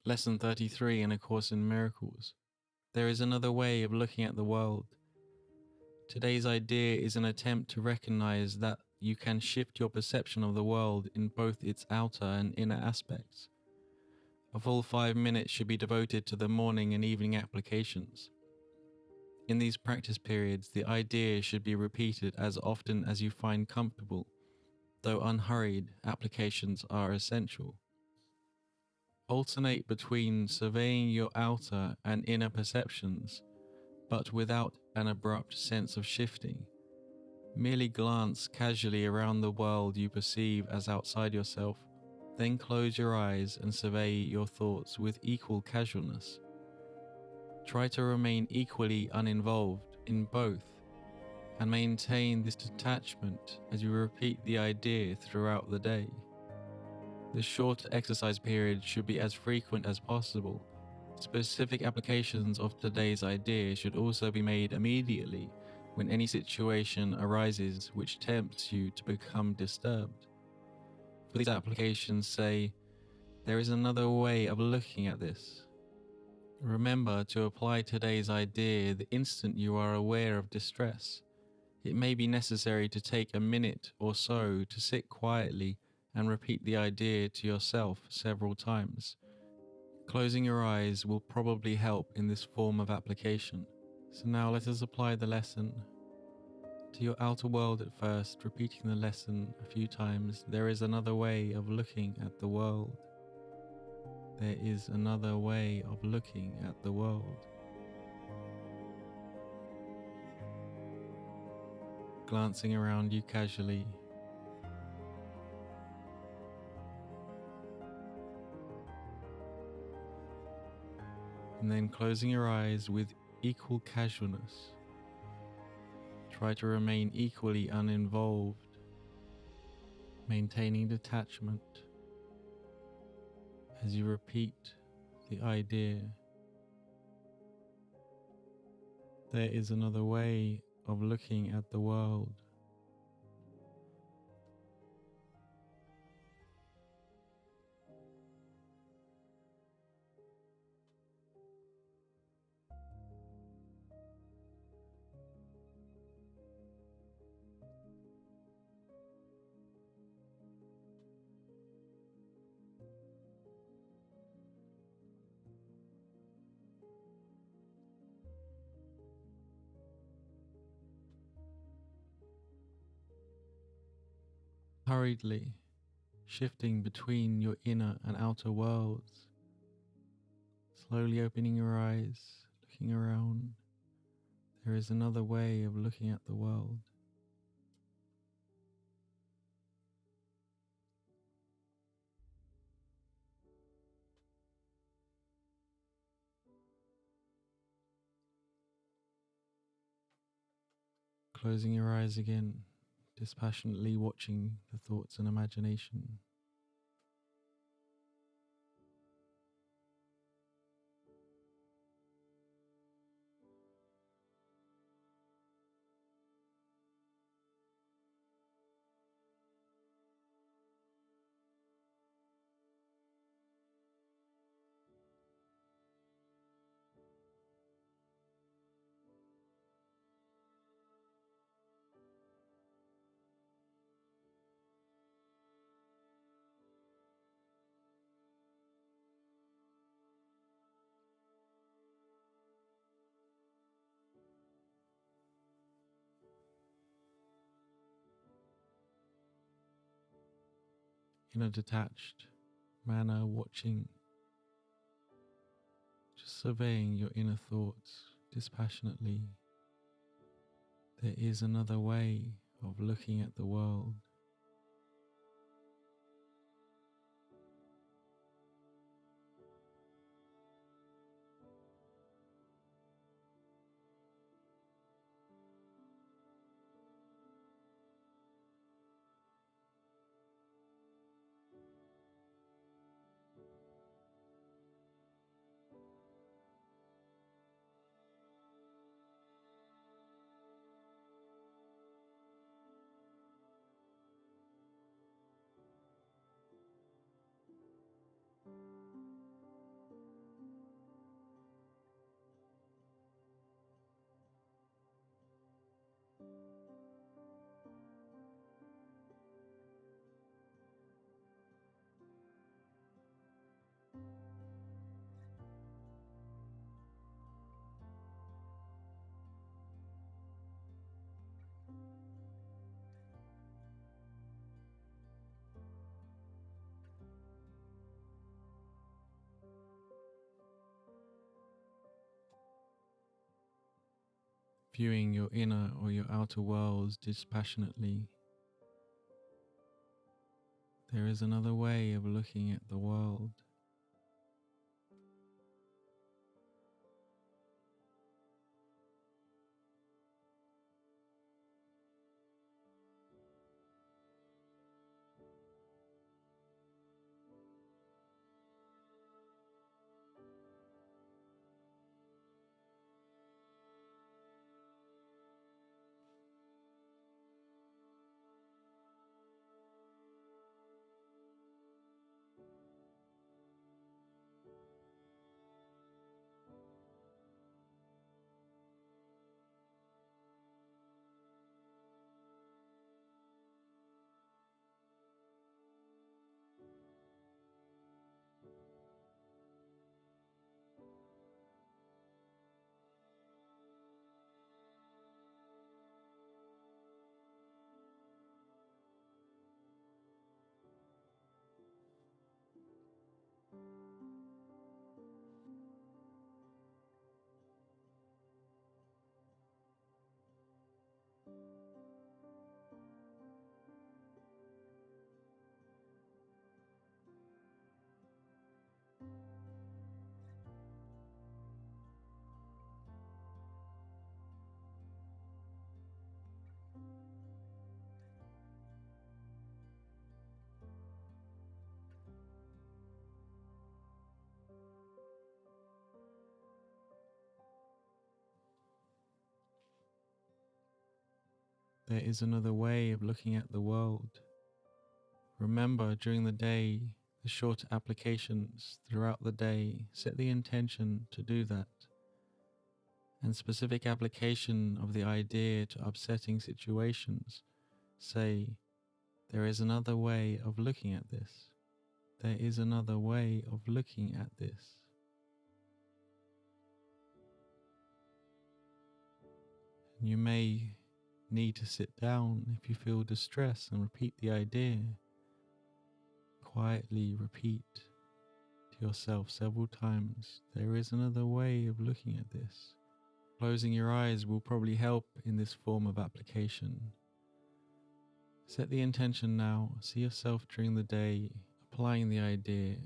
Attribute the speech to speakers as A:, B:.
A: Lesson 33 in A Course in Miracles. There is another way of looking at the world. Today's idea is an attempt to recognize that you can shift your perception of the world in both its outer and inner aspects. A full 5 minutes should be devoted to the morning and evening applications. In these practice periods, the idea should be repeated as often as you find comfortable, though unhurried applications are essential. Alternate between surveying your outer and inner perceptions, but without an abrupt sense of shifting. Merely glance casually around the world you perceive as outside yourself, then close your eyes and survey your thoughts with equal casualness. Try to remain equally uninvolved in both and maintain this detachment as you repeat the idea throughout the day. The short exercise period should be as frequent as possible. Specific applications of today's idea should also be made immediately when any situation arises which tempts you to become disturbed. For these applications, say, there is another way of looking at this. Remember to apply today's idea the instant you are aware of distress. It may be necessary to take a minute or so to sit quietly and repeat the idea to yourself several times. Closing your eyes will probably help in this form of application. So now let us apply the lesson to your outer world at first, repeating the lesson a few times. There is another way of looking at the world. There is another way of looking at the world. Glancing around you casually. And then closing your eyes with equal casualness. Try to remain equally uninvolved, maintaining detachment as you repeat the idea. There is another way of looking at the world. Hurriedly shifting between your inner and outer worlds, slowly opening your eyes, looking around. There is another way of looking at the world. Closing your eyes again, dispassionately watching the thoughts and imagination. In a detached manner, watching, just surveying your inner thoughts dispassionately. There is another way of looking at the world. viewing your inner or your outer worlds dispassionately. There is another way of looking at the world. There is another way of looking at the world. Remember, during the day, the short applications throughout the day, set the intention to do that, and specific application of the idea to upsetting situations. Say, there is another way of looking at this. There is another way of looking at this. And you may need to sit down if you feel distress and repeat the idea. Quietly repeat to yourself several times, there is another way of looking at this. Closing your eyes will probably help in this form of application. Set the intention now. See yourself during the day applying the idea